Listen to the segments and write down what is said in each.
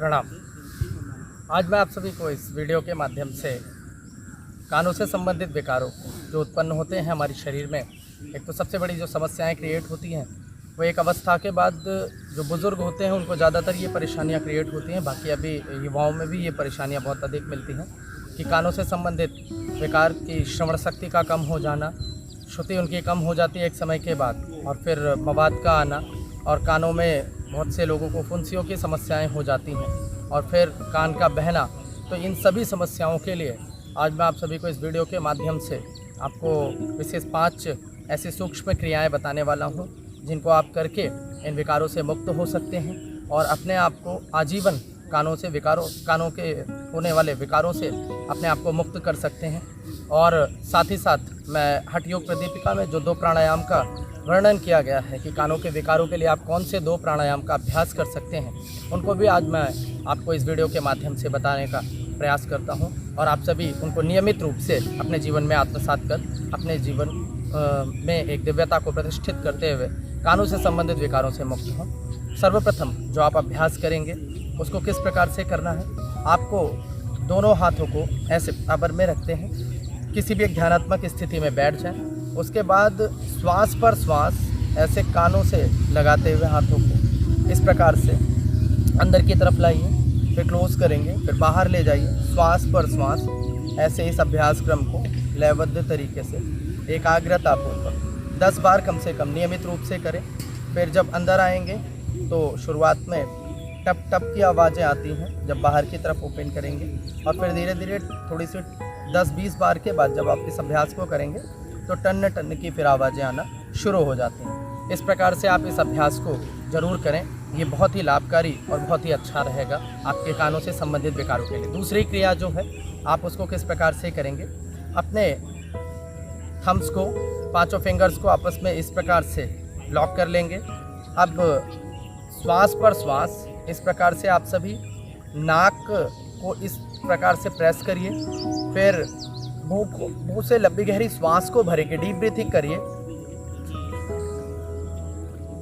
प्रणाम। आज मैं आप सभी को इस वीडियो के माध्यम से कानों से संबंधित विकारों जो उत्पन्न होते हैं हमारे शरीर में, एक तो सबसे बड़ी जो समस्याएं क्रिएट होती हैं वो एक अवस्था के बाद जो बुज़ुर्ग होते हैं उनको ज़्यादातर ये परेशानियां क्रिएट होती हैं। बाकी अभी युवाओं में भी ये परेशानियां बहुत अधिक मिलती हैं कि कानों से संबंधित विकार की श्रवण शक्ति का कम हो जाना, श्रुति उनकी कम हो जाती है एक समय के बाद, और फिर मवाद का आना, और कानों में बहुत से लोगों को फुंसियों की समस्याएं हो जाती हैं, और फिर कान का बहना। तो इन सभी समस्याओं के लिए आज मैं आप सभी को इस वीडियो के माध्यम से आपको विशेष 5 ऐसी सूक्ष्म क्रियाएं बताने वाला हूं जिनको आप करके इन विकारों से मुक्त हो सकते हैं और अपने आप को आजीवन कानों के होने वाले विकारों से अपने आप को मुक्त कर सकते हैं। और साथ ही साथ मैं हठ योग प्रदीपिका में जो 2 प्राणायाम का वर्णन किया गया है कि कानों के विकारों के लिए आप कौन से 2 प्राणायाम का अभ्यास कर सकते हैं, उनको भी आज मैं आपको इस वीडियो के माध्यम से बताने का प्रयास करता हूं, और आप सभी उनको नियमित रूप से अपने जीवन में आत्मसात कर अपने जीवन में एक दिव्यता को प्रतिष्ठित करते हुए कानों से संबंधित विकारों से मुक्त हों। सर्वप्रथम जो आप अभ्यास करेंगे उसको किस प्रकार से करना है, आपको दोनों हाथों को ऐसे बराबर में रखते हैं, किसी भी एक ध्यानात्मक स्थिति में बैठ जाएं। उसके बाद श्वास पर श्वास ऐसे कानों से लगाते हुए हाथों को इस प्रकार से अंदर की तरफ लाइए, फिर क्लोज करेंगे, फिर बाहर ले जाइए, श्वास पर श्वास ऐसे इस अभ्यास क्रम को लयबद्ध तरीके से एकाग्रतापूर्वक 10 बार कम से कम नियमित रूप से करें। फिर जब अंदर आएंगे तो शुरुआत में टप टप की आवाज़ें आती हैं जब बाहर की तरफ ओपन करेंगे, और फिर धीरे धीरे थोड़ी सी 10-20 बार के बाद जब आप इस अभ्यास को करेंगे तो टन टन की फिर आवाज़ें आना शुरू हो जाती हैं। इस प्रकार से आप इस अभ्यास को ज़रूर करें, ये बहुत ही लाभकारी और बहुत ही अच्छा रहेगा आपके कानों से संबंधित विकारों के लिए। दूसरी क्रिया जो है आप उसको किस प्रकार से करेंगे, अपने थम्स को, 5 फिंगर्स को आपस में इस प्रकार से लॉक कर लेंगे। अब श्वास पर श्वास इस प्रकार से आप सभी नाक को इस प्रकार से प्रेस करिए, फिर मुंह से लंबी गहरी श्वास को भरेंगे, डीप ब्रीथिंग करिए।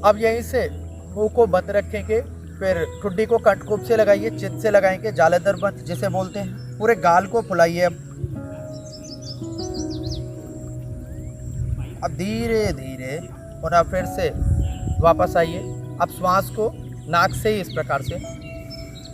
अब यहीं से मुंह को बंद रखेंगे, फिर ठुड्डी को कटकुप से लगाइए, चित से लगाएंगे, जालेदर बंद जिसे बोलते हैं। पूरे गाल को फुलाइए। अब धीरे धीरे पुनः फिर से वापस आइए। अब श्वास को नाक से ही इस प्रकार से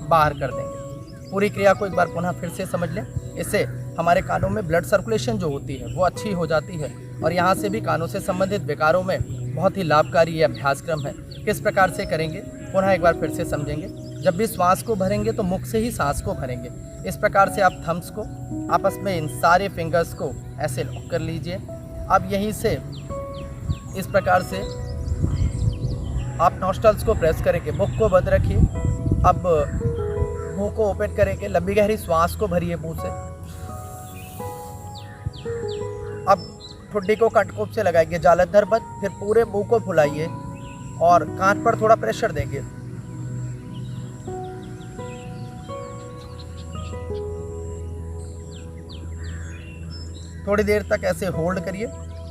बाहर कर देंगे। पूरी क्रिया को एक बार पुनः फिर से समझ लें। इससे हमारे कानों में ब्लड सर्कुलेशन जो होती है वो अच्छी हो जाती है, और यहाँ से भी कानों से संबंधित विकारों में बहुत ही लाभकारी ये अभ्यासक्रम है। किस प्रकार से करेंगे पुनः एक बार फिर से समझेंगे। जब भी श्वास को भरेंगे तो मुख से ही सांस को भरेंगे। इस प्रकार से आप थम्स को आपस में इन सारे फिंगर्स को ऐसे लॉक कर लीजिए। अब यहीं से इस प्रकार से आप नॉस्ट्रल्स को प्रेस करेंगे, मुख को बंद रखिए। अब मुंह को ओपन करेंगे, लंबी गहरी श्वास को भरिए मुंह से। अब ठुड्डी को कटकुप से लगाएंगे, जालंधर बंद, फिर पूरे मुंह को फुलाइए और कान पर थोड़ा प्रेशर देंगे। थोड़ी देर तक ऐसे होल्ड करिए,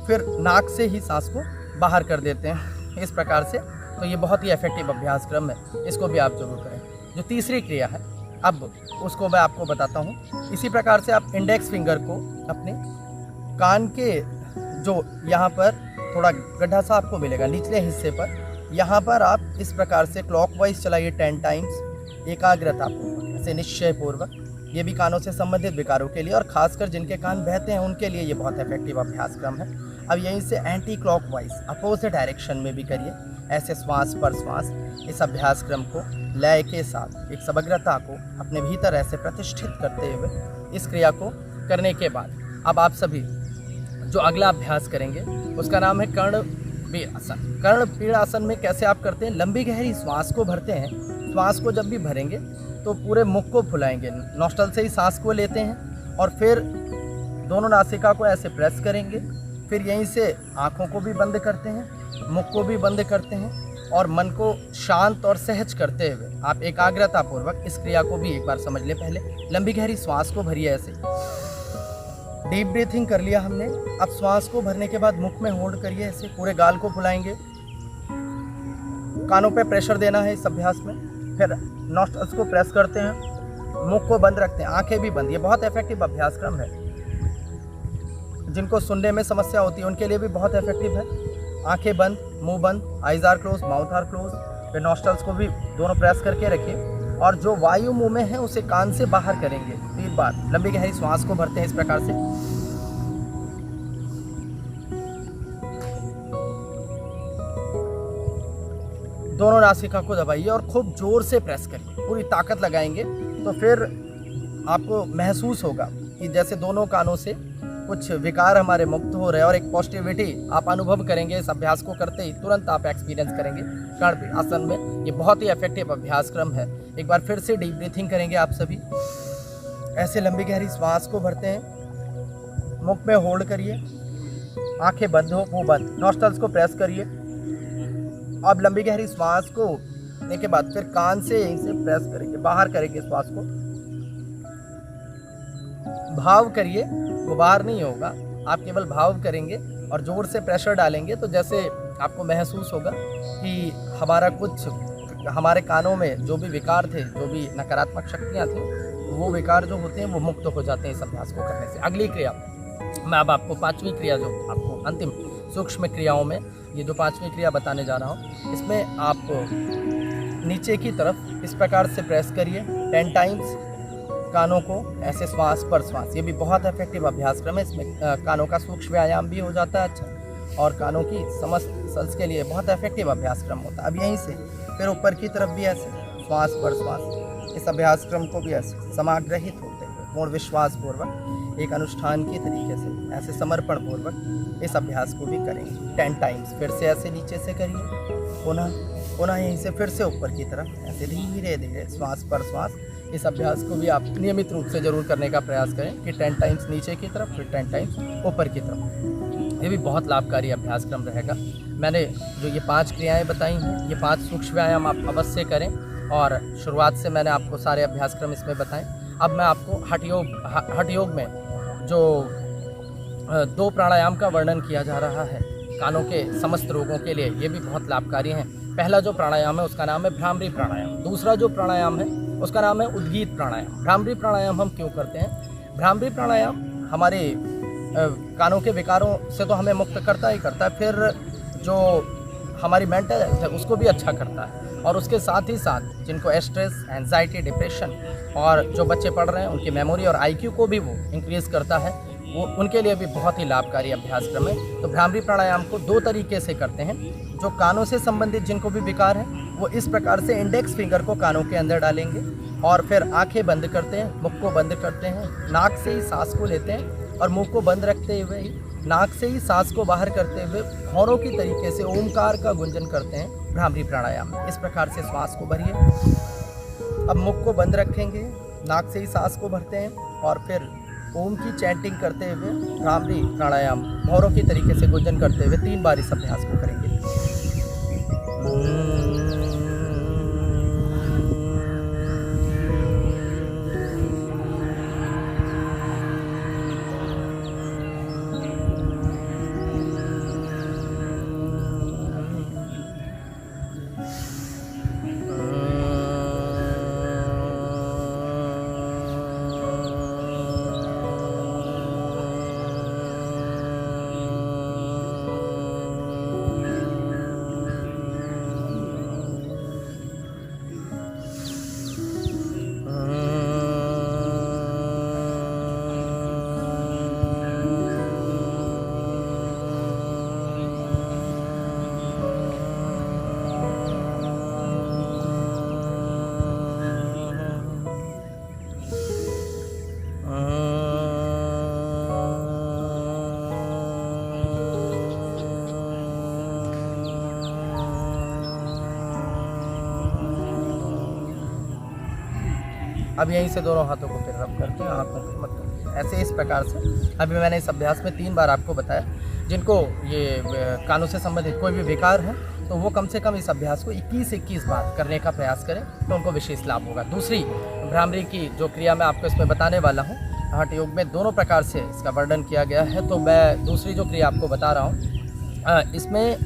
फिर नाक से ही सांस को बाहर कर देते हैं इस प्रकार से। तो ये बहुत ही इफेक्टिव अभ्यास क्रम है, इसको भी आप जरूर करें। जो तीसरी क्रिया है अब उसको मैं आपको बताता हूँ। इसी प्रकार से आप इंडेक्स फिंगर को अपने कान के जो यहाँ पर थोड़ा गड्ढा सा आपको मिलेगा निचले हिस्से पर, यहाँ पर आप इस प्रकार से क्लॉकवाइज चलाइए 10 टाइम्स एकाग्रतापूर्वक, ऐसे निश्चयपूर्वक। ये भी कानों से संबंधित विकारों के लिए, और खासकर जिनके कान बहते हैं उनके लिए ये बहुत इफेक्टिव अभ्यास क्रम है। अब यहीं से एंटी क्लॉकवाइज अपोजिट डायरेक्शन में भी करिए, ऐसे श्वास पर श्वास इस अभ्यास क्रम को लय के साथ एक समग्रता को अपने भीतर ऐसे प्रतिष्ठित करते हुए इस क्रिया को करने के बाद अब आप सभी जो अगला अभ्यास करेंगे उसका नाम है कर्णपीड़ आसन। कर्णपीड़ आसन में कैसे आप करते हैं, लंबी गहरी श्वास को भरते हैं। श्वास को जब भी भरेंगे तो पूरे मुख को फुलाएंगे, नॉस्ट्रल से ही सांस को लेते हैं, और फिर दोनों नासिका को ऐसे प्रेस करेंगे। फिर यहीं से आँखों को भी बंद करते हैं, मुख को भी बंद करते हैं, और मन को शांत और सहज करते हुए आप एकाग्रतापूर्वक इस क्रिया को भी एक बार समझ लें। पहले लंबी गहरी श्वास को भरिए, ऐसे डीप ब्रीथिंग कर लिया हमने। अब श्वास को भरने के बाद मुख में होल्ड करिए, ऐसे पूरे गाल को फुलाएंगे। कानों पे प्रेशर देना है इस अभ्यास में। फिर नॉस्ट्रल्स को प्रेस करते हैं, मुख को बंद रखते हैं, आंखें भी बंद। ये बहुत इफेक्टिव अभ्यास क्रम है। जिनको सुनने में समस्या होती है उनके लिए भी बहुत इफेक्टिव है। आंखें बंद, मुंह बंद, eyes are close, mouth are close. फिर नॉस्ट्रल्स को भी दोनों प्रेस करके रखिए और जो वायु मुंह में है उसे कान से बाहर करेंगे 3 बार। लंबी गहरी श्वास को भरते हैं इस प्रकार से। दोनों नासिका को दबाइए और खूब जोर से प्रेस करिए, पूरी ताकत लगाएंगे तो फिर आपको महसूस होगा कि जैसे दोनों कानों से कुछ विकार हमारे मुक्त हो रहे हैं और एक पॉजिटिविटी आप अनुभव करेंगे। इस अभ्यास को करते ही तुरंत आप एक्सपीरियंस करेंगे कर्ण आसन में। ये बहुत ही इफेक्टिव अभ्यास क्रम है। एक बार फिर से डीप ब्रीथिंग करेंगे आप सभी। ऐसे लंबी गहरी श्वास को भरते हैं, मुख में होल्ड करिए, आंखें बंद हो, मुंह बंद, नॉस्ट्रल्स को प्रेस करिए। अब लंबी गहरी श्वास को लेने के बाद फिर कान से यहीं से प्रेस करेंगे, बाहर करेंगे श्वास को। भाव करिए, वो बाहर नहीं होगा, आप केवल भाव करेंगे और जोर से प्रेशर डालेंगे तो जैसे आपको महसूस होगा कि हमारे कानों में जो भी विकार थे, जो भी नकारात्मक शक्तियाँ थी, वो विकार जो होते हैं वो मुक्त हो जाते हैं इस अभ्यास को करने से। अगली क्रिया मैं अब आपको 5वीं क्रिया, जो आपको अंतिम सूक्ष्म क्रियाओं में ये जो 5वीं क्रिया बताने जा रहा हूँ, इसमें आप नीचे की तरफ इस प्रकार से प्रेस करिए 10 टाइम्स कानों को, ऐसे श्वास पर श्वास। ये भी बहुत इफेक्टिव अभ्यास क्रम है। इसमें कानों का सूक्ष्म व्यायाम भी हो जाता है अच्छा, और कानों की समस्त सेल्स के लिए बहुत इफेक्टिव अभ्यास क्रम होता है। अब यहीं से फिर ऊपर की तरफ भी ऐसे श्वास पर श्वास। इस अभ्यास क्रम को भी ऐसे समाग्रहित होते हुए पूर्ण विश्वास पूर्वक एक अनुष्ठान की तरीके से ऐसे समर्पण पूर्वक इस अभ्यास को भी करेंगे 10 टाइम्स। फिर से ऐसे नीचे से करिए, पुनः यहीं से फिर से ऊपर की तरफ ऐसे धीरे धीरे श्वास पर श्वास। इस अभ्यास को भी आप नियमित रूप से जरूर करने का प्रयास करें कि 10 टाइम्स नीचे की तरफ, फिर 10 टाइम्स ऊपर की तरफ। ये भी बहुत लाभकारी अभ्यास क्रम रहेगा। मैंने जो ये 5 क्रियाएं बताई हैं, ये 5 सूक्ष्म व्यायाम आप अवश्य करें। और शुरुआत से मैंने आपको सारे अभ्यास क्रम इसमें बताएं। अब मैं आपको हठ योग में जो 2 प्राणायाम का वर्णन किया जा रहा है कानों के समस्त रोगों के लिए, ये भी बहुत लाभकारी हैं। पहला जो प्राणायाम है उसका नाम है भ्रामरी प्राणायाम। दूसरा जो प्राणायाम है उसका नाम है उद्गीत प्राणायाम। भ्रामरी प्राणायाम हम क्यों करते हैं? भ्रामरी प्राणायाम हमारे कानों के विकारों से तो हमें मुक्त करता ही करता है, फिर जो हमारी मेंटल हेल्थ है उसको भी अच्छा करता है। और उसके साथ ही साथ जिनको स्ट्रेस, एंजाइटी, डिप्रेशन, और जो बच्चे पढ़ रहे हैं उनकी मेमोरी और IQ को भी वो इंक्रीज़ करता है, वो उनके लिए भी बहुत ही लाभकारी अभ्यास क्रम है। तो भ्रामरी प्राणायाम को 2 तरीके से करते हैं। जो कानों से संबंधित जिनको भी विकार है वो इस प्रकार से इंडेक्स फिंगर को कानों के अंदर डालेंगे और फिर आंखें बंद करते हैं, मुख को बंद करते हैं, नाक से ही सांस को लेते हैं और मुंह को बंद रखते हुए ही नाक से ही सांस को बाहर करते हुए हौरों की तरीके से ओमकार का गुंजन करते हैं भ्रामरी प्राणायाम में। इस प्रकार से श्वास को भरिए। अब मुख को बंद रखेंगे, नाक से ही सांस को भरते हैं और फिर ओम की चैंटिंग करते हुए भ्रामरी प्राणायाम हौरों की तरीके से गुंजन करते हुए 3 बार इस अभ्यास को करेंगे। अब यहीं से दोनों हाथों को फिर रब करके आँखों को मत करते ऐसे इस प्रकार से। अभी मैंने इस अभ्यास में 3 बार आपको बताया। जिनको ये कानों से संबंधित कोई भी विकार है तो वो कम से कम इस अभ्यास को 21 बार करने का प्रयास करें तो उनको विशेष लाभ होगा। दूसरी भ्रामरी की जो क्रिया मैं आपको इसमें बताने वाला हूँ, हठ योग में दोनों प्रकार से इसका वर्णन किया गया है, तो मैं दूसरी जो क्रिया आपको बता रहा हूँ इसमें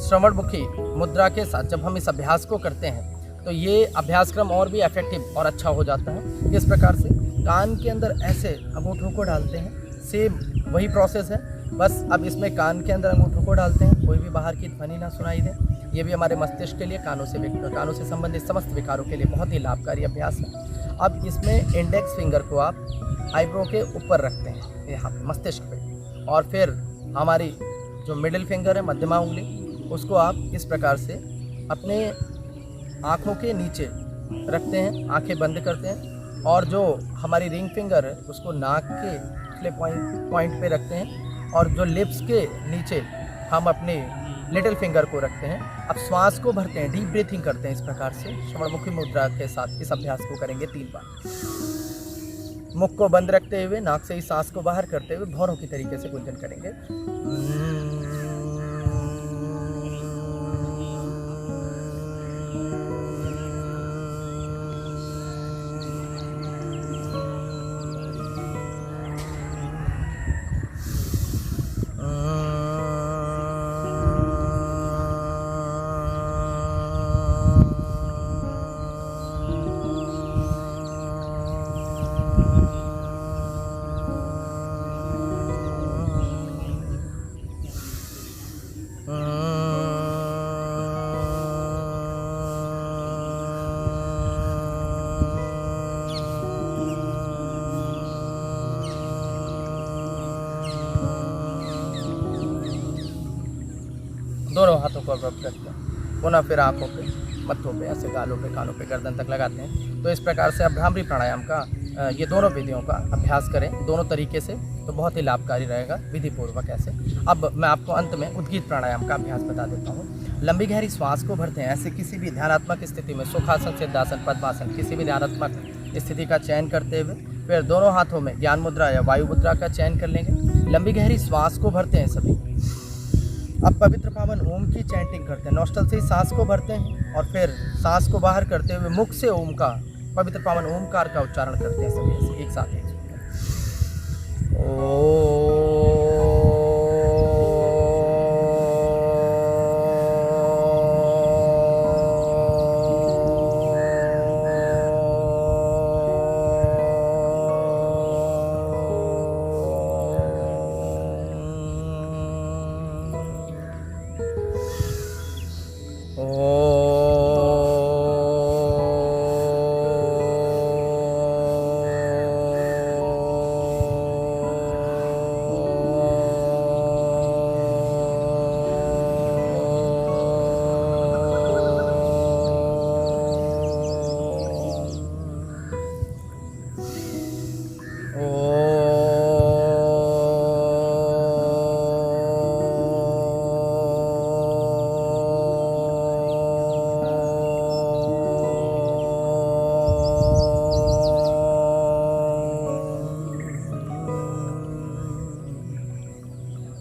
श्रवणमुखी मुद्रा के साथ जब हम इस अभ्यास को करते हैं तो ये अभ्यासक्रम और भी इफेक्टिव और अच्छा हो जाता है। इस प्रकार से कान के अंदर ऐसे अंगूठों को डालते हैं, सेम वही प्रोसेस है, बस अब इसमें कान के अंदर अंगूठों को डालते हैं, कोई भी बाहर की ध्वनि ना सुनाई दे। ये भी हमारे मस्तिष्क के लिए कानों से संबंधित समस्त विकारों के लिए बहुत ही लाभकारी अभ्यास है। अब इसमें इंडेक्स फिंगर को आप आईब्रो के ऊपर रखते हैं, यहाँ पे मस्तिष्क पे, और फिर हमारी जो मिडिल फिंगर है, मध्यमा उंगली, उसको आप इस प्रकार से अपने आँखों के नीचे रखते हैं, आंखें बंद करते हैं, और जो हमारी रिंग फिंगर है उसको नाक के पिछले पॉइंट पे रखते हैं, और जो लिप्स के नीचे हम अपने लिटिल फिंगर को रखते हैं। अब श्वास को भरते हैं, डीप ब्रीथिंग करते हैं। इस प्रकार से श्रवणमुखी मुद्रा के साथ इस अभ्यास को करेंगे 3 बार। मुख को बंद रखते हुए, नाक से ही सांस को बाहर करते हुए भौरों की तरीके से गुंजन करेंगे। दोनों हाथों को अब रखते हैं, पुनः फिर आँखों पे, मत्थों पे, ऐसे गालों पे, कानों पे, गर्दन तक लगाते हैं। तो इस प्रकार से आप भ्रामरी प्राणायाम का ये दोनों विधियों का अभ्यास करें दोनों तरीके से, तो बहुत ही लाभकारी रहेगा विधिपूर्वक ऐसे। अब मैं आपको अंत में उद्गीत प्राणायाम का अभ्यास बता देता हूँ। लंबी गहरी श्वास को भरते हैं, ऐसे किसी भी ध्यानात्मक स्थिति में, सुखासन, सिद्धासन, पद्मासन, किसी भी ध्यानात्मक स्थिति का चयन करते हुए फिर दोनों हाथों में ज्ञान मुद्रा या वायु मुद्रा का चयन कर लेंगे। लंबी गहरी श्वास को भरते हैं सभी। अब पवित्र पावन ओम की चैंटिंग करते हैं, नॉस्ट्रल से ही सांस को भरते हैं और फिर सांस को बाहर करते हुए मुख से ओम का, पवित्र पावन ओमकार का उच्चारण करते हैं सभी एक साथ।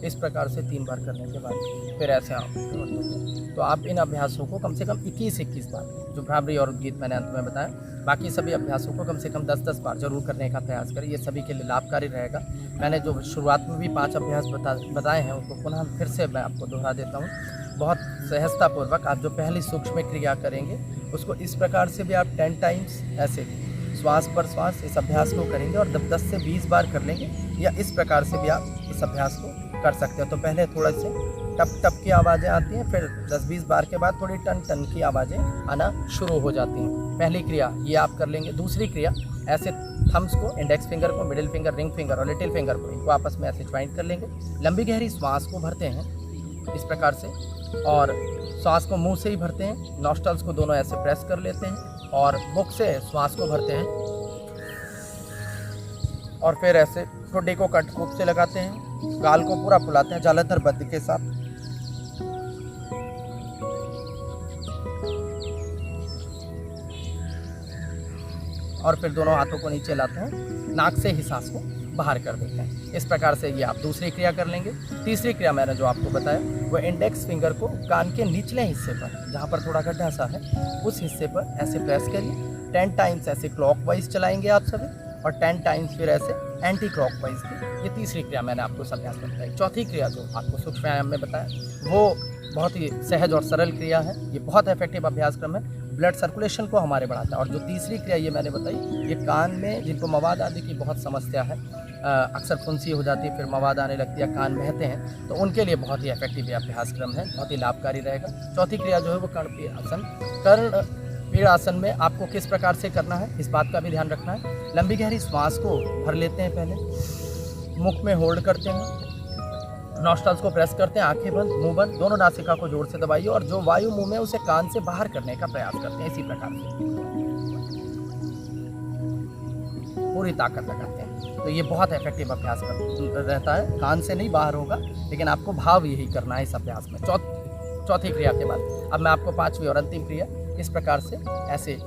इस प्रकार से 3 बार करने के बाद फिर ऐसे आप, तो आप इन अभ्यासों को कम से कम 21 बार, जो भ्रामरी और उद्गीत मैंने अंत में बताया, बाकी सभी अभ्यासों को कम से कम 10 बार जरूर करने का प्रयास करें। ये सभी के लिए लाभकारी रहेगा। मैंने जो शुरुआत में भी 5 अभ्यास बताए हैं उनको पुनः फिर से मैं आपको दोहरा देता हूँ। बहुत सहजतापूर्वक आप जो पहली सूक्ष्म क्रिया करेंगे उसको इस प्रकार से भी आप 10 टाइम्स ऐसे श्वास पर श्वास इस अभ्यास को करेंगे, और जब 10 से 20 बार कर लेंगे, या इस प्रकार से भी आप इस अभ्यास को कर सकते हो। तो पहले थोड़ा से टप टप की आवाज़ें आती हैं, फिर 10-20 बार के बाद थोड़ी टन टन की आवाज़ें आना शुरू हो जाती हैं। पहली क्रिया ये आप कर लेंगे। दूसरी क्रिया ऐसे थम्स को, इंडेक्स फिंगर को, मिडिल फिंगर, रिंग फिंगर और लिटिल फिंगर को, इनको आपस में ऐसे ज्वाइंट कर लेंगे। लंबी गहरी श्वास को भरते हैं इस प्रकार से, और श्वास को मुंह से ही भरते हैं। नॉस्ट्रल्स को दोनों ऐसे प्रेस कर लेते हैं और मुख से श्वास को भरते हैं, और फिर ऐसे ठोडी को कंठकूप से लगाते हैं, गाल को पूरा फुलाते हैं जालंधर बद्ध के साथ, और फिर दोनों हाथों को नीचे लाते हैं, नाक से ही सांस को बाहर कर देते हैं। इस प्रकार से ये आप दूसरी क्रिया कर लेंगे। तीसरी क्रिया मैंने जो आपको बताया वो इंडेक्स फिंगर को कान के निचले हिस्से पर, जहाँ पर थोड़ा गड्ढा सा है, उस हिस्से पर ऐसे प्रेस करिए। 10 टाइम्स ऐसे क्लॉकवाइज चलाएंगे आप सभी, और 10 टाइम्स फिर ऐसे एंटी क्लॉकवाइज की। ये तीसरी क्रिया मैंने आपको इस अभ्यास में बताई। चौथी क्रिया जो आपको सूक्ष्म व्यायाम में बताया वो बहुत ही सहज और सरल क्रिया है। ये बहुत इफेक्टिव अभ्यासक्रम है। ब्लड सर्कुलेशन को हमारे बढ़ाता है। और जो तीसरी क्रिया ये मैंने बताई, ये कान में जिनको मवाद आदि की बहुत समस्या है, अक्सर फुंसी हो जाती है, फिर मवाद आने लगती है, कान बहते हैं, तो उनके लिए बहुत ही इफेक्टिव ये अभ्यास क्रम है, बहुत ही लाभकारी रहेगा। चौथी क्रिया जो है वो कर्णपीड़ आसन। कर्णपीड़ आसन में आपको किस प्रकार से करना है, इस बात का भी ध्यान रखना है। लंबी गहरी श्वास को भर लेते हैं, पहले मुख में होल्ड करते हैं, नॉस्ट्रल्स को प्रेस करते हैं, आंखें बंद, मुंह बंद, दोनों नासिका को जोर से दबाइए और जो वायु मुंह में उसे कान से बाहर करने का प्रयास करते हैं, इसी प्रकार से पूरी ताकत लगाते हैं। तो ये बहुत इफेक्टिव अभ्यास रहता है, कान से नहीं बाहर होगा, लेकिन आपको भाव यही करना है इस अभ्यास में। चौथी क्रिया के बाद अब मैं आपको पांचवी और अंतिम क्रिया इस प्रकार से ऐसे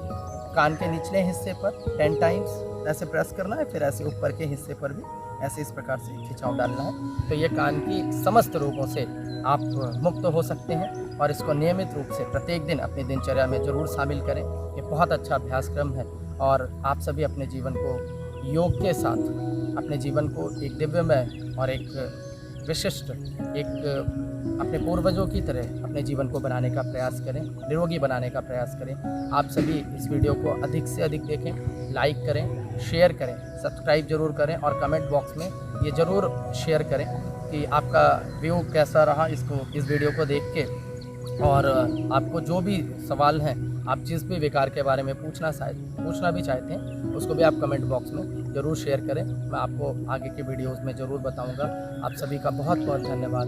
कान के निचले हिस्से पर 10 टाइम्स ऐसे प्रेस करना है, फिर ऐसे ऊपर के हिस्से पर भी ऐसे इस प्रकार से खिंचाव डालना है। तो ये कान की समस्त रोगों से आप मुक्त हो सकते हैं और इसको नियमित रूप से प्रत्येक दिन अपनी दिनचर्या में ज़रूर शामिल करें। ये बहुत अच्छा अभ्यास क्रम है और आप सभी अपने जीवन को योग के साथ, अपने जीवन को एक दिव्यमय और एक विशिष्ट, एक अपने पूर्वजों की तरह अपने जीवन को बनाने का प्रयास करें, निरोगी बनाने का प्रयास करें। आप सभी इस वीडियो को अधिक से अधिक देखें, लाइक करें, शेयर करें, सब्सक्राइब जरूर करें और कमेंट बॉक्स में ये ज़रूर शेयर करें कि आपका व्यू कैसा रहा इस वीडियो को देख के। और आपको जो भी सवाल हैं, आप जिस भी विकार के बारे में पूछना भी चाहते हैं, उसको भी आप कमेंट बॉक्स में ज़रूर शेयर करें। मैं आपको आगे के वीडियोज़ में ज़रूर बताऊँगा। आप सभी का बहुत बहुत धन्यवाद।